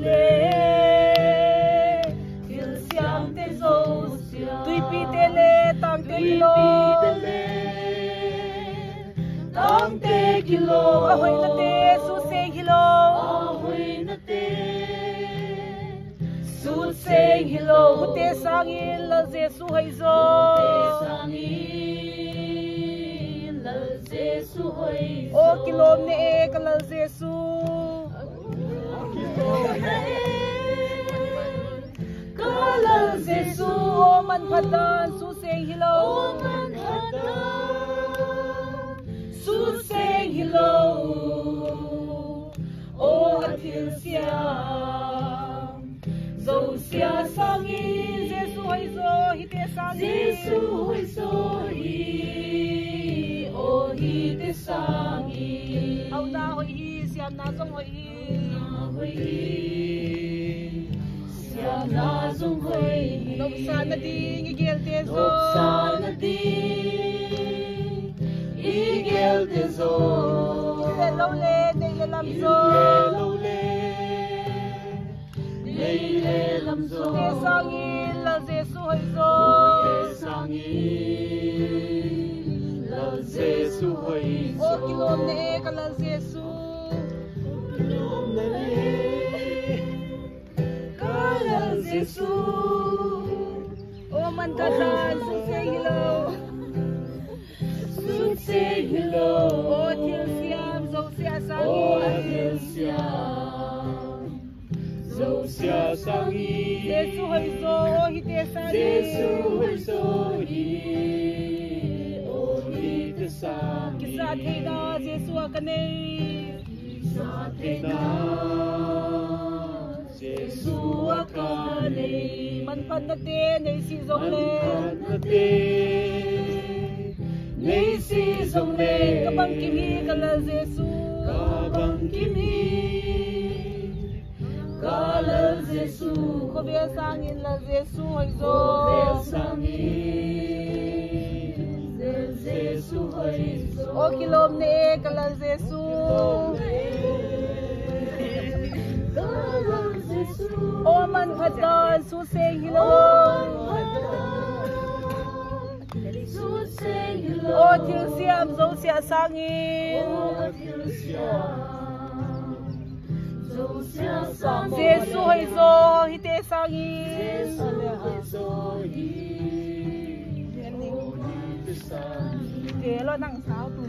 lê thiên xiang tê dâu tùy pi tê lê tăng tê kilo a hoi na tê su se kilo hu tê sang in la Giêsu hay zo o kilom ne e kala Giêsu kala Giêsu o man phadan su seng hilo su seng hilo o athil siam zo sia sang in Giêsu hay zo hi te sang Giêsu hay zo hi o hi te sang in au na hoi hi siam na zong hoi hi siam na zong hoi hi lộc sa na ding igel te zo igel te zo le lo le ne le lam zo le lam zo te sang in la Giêsu hay zo sang in la Giêsu hay zo o kilom ne ka la Giêsu kilom ne ka la Giêsu o man ka dan su se hilo o til siam zo sia sang in o til siam zo sia sang in Giêsu hay zo o hi te sang in Giêsu hay zo hi o hi te sang in kisa the da Giêsu ka nei kisa the da Giêsu ka nei man phan na te nei si zong le nei si zong le kabang kimi kala Giêsu kabang kimi kala Giêsu ko be sang in la Giêsu hay zo sang in Giêsu hay zo o kilom ne kala Giêsu kala Giêsu o man phadan su seng hilo o til siam zo sia sang in Giêsu hay zo hi te sang in te lo nang sao tu